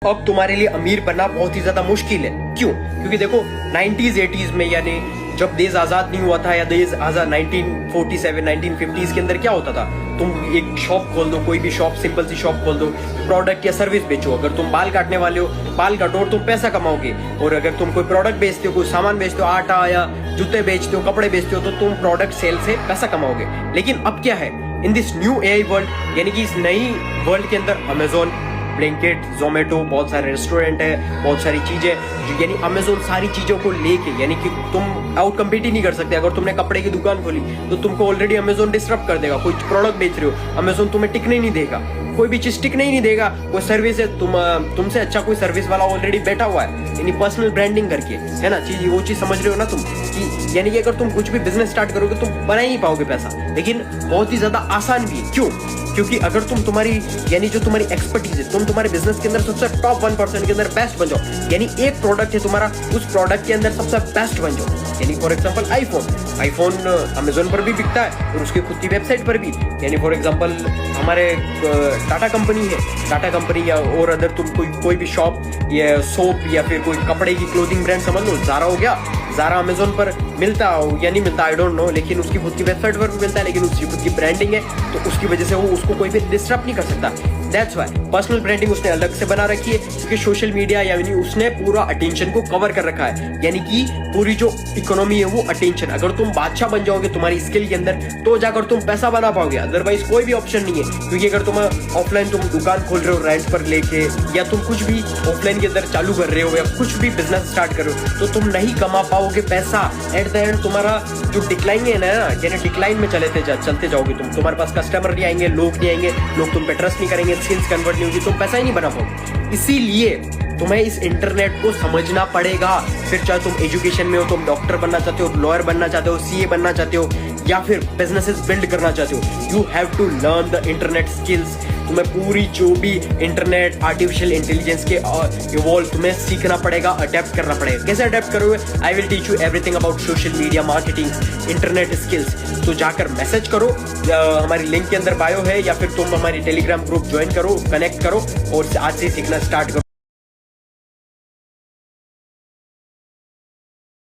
अब तुम्हारे लिए अमीर बनना बहुत ही ज्यादा मुश्किल है। क्यों? क्योंकि देखो 90s 80s में, यानी जब देश आजाद नहीं हुआ था, या देश आजाद 1947 1950s के अंदर क्या होता था, तुम एक शॉप खोल दो, कोई भी शॉप, सिंपल सी शॉप खोल दो, प्रोडक्ट या सर्विस बेचो। अगर तुम बाल काटने वाले हो, बाल काटो और तुम पैसा कमाओगे। और अगर तुम कोई प्रोडक्ट बेचते हो, कोई सामान बेचते हो, आटा या जूते बेचते हो, कपड़े बेचते हो, तो तुम प्रोडक्ट सेल से पैसा कमाओगे। लेकिन अब क्या है, in this new AI world, यानी कि इस नई वर्ल्ड के अंदर अमेजोन, ब्लिंकिट, जोमेटो, बहुत सारे रेस्टोरेंट है, बहुत सारी चीजें, यानी अमेजोन सारी चीजों को लेके, यानी कि तुम आउट कम्पीट ही नहीं कर सकते। अगर तुमने कपड़े की दुकान खोली तो तुमको ऑलरेडी अमेजोन डिस्टर्ब कर देगा। कोई प्रोडक्ट बेच रहे हो, अमेजोन तुम्हें टिकने नहीं देगा, कोई भी चीज टिकने ही नहीं देगा। कोई सर्विस है, तुमसे अच्छा कोई सर्विस वाला ऑलरेडी बैठा हुआ है, यानी पर्सनल ब्रांडिंग करके, है ना चीज, वो चीज समझ रहे हो ना तुम, कि यानी कि अगर तुम कुछ भी बिजनेस स्टार्ट करोगे तुम बना ही नहीं पाओगे पैसा। लेकिन बहुत ही ज्यादा आसान भी है। क्यों? क्योंकि अगर तुम तुम्हारी, यानी जो तुम्हारी एक्सपर्टीज है, तुम तुम्हारे बिजनेस के अंदर सबसे टॉप 1% के अंदर बेस्ट बन जाओ, यानी एक प्रोडक्ट है तुम्हारा, उस प्रोडक्ट के अंदर सबसे बेस्ट बन जाओ। यानी फॉर एग्जांपल आईफोन अमेजोन पर भी बिकता है और उसकी खुद की वेबसाइट पर भी। यानी फॉर एग्जांपल हमारे टाटा कंपनी है, टाटा कंपनी या और अदर तुम कोई भी शॉप या सोप या फिर कोई कपड़े की क्लोथिंग ब्रांड समझ लो, ज़ारा हो गया, ज़ारा अमेजोन पर मिलता हो या नहीं मिलता, आई डोंट नो, लेकिन उसकी खुद की वेबसाइट पर भी मिलता है, लेकिन उसकी खुद की ब्रांडिंग है, तो उसकी वजह से वो उसको कोई भी डिस्टर्ब नहीं कर सकता। दैट्स वाई पर्सनल ब्रांडिंग उसने अलग से बना रखी है, क्योंकि सोशल मीडिया, यानी उसने पूरा अटेंशन को कवर कर रखा है। यानी कि पूरी जो इकोनॉमी है वो अटेंशन। अगर तुम बादशाह बन जाओगे तुम्हारी स्किल के अंदर, तो जाकर तुम पैसा बना पाओगे, अदरवाइज कोई भी ऑप्शन नहीं है। क्योंकि अगर तुम ऑफलाइन तुम दुकान खोल रहे हो रेंट पर लेके, या तुम कुछ भी ऑफलाइन के अंदर चालू कर रहे हो, या कुछ भी बिजनेस स्टार्ट कर रहे हो, तो तुम नहीं कमा पाओगे पैसा। एट द एंड तुम्हारा जो डिक्लाइन है ना, यानी डिक्लाइन में चलते जाओगे तुम, तुम्हारे पास कस्टमर नहीं आएंगे, लोग नहीं आएंगे, लोग तुम पे ट्रस्ट नहीं करेंगे, स्किल्स कन्वर्ट नहीं होगी, तुम पैसा ही नहीं बना पाओगे। इसीलिए तुम्हें इस इंटरनेट को समझना पड़ेगा। फिर चाहे तुम एजुकेशन में हो, तुम डॉक्टर बनना चाहते हो, लॉयर बनना चाहते हो, सीए बनना चाहते हो, या फिर बिजनेसेस बिल्ड करना चाहते हो, you have to learn the internet skills. तुम्हें पूरी जो भी इंटरनेट, आर्टिफिशियल इंटेलिजेंस के इवॉल्व तुम्हें सीखना पड़ेगा, अडेप्ट करना पड़ेगा। कैसे अडेप्ट करोगे? I will teach you everything about social media marketing, internet skills. तो जाकर मैसेज करो, हमारी लिंक के अंदर बायो है, या फिर तुम हमारी टेलीग्राम ग्रुप ज्वाइन करो, कनेक्ट करो और आज से सीखना स्टार्ट करो।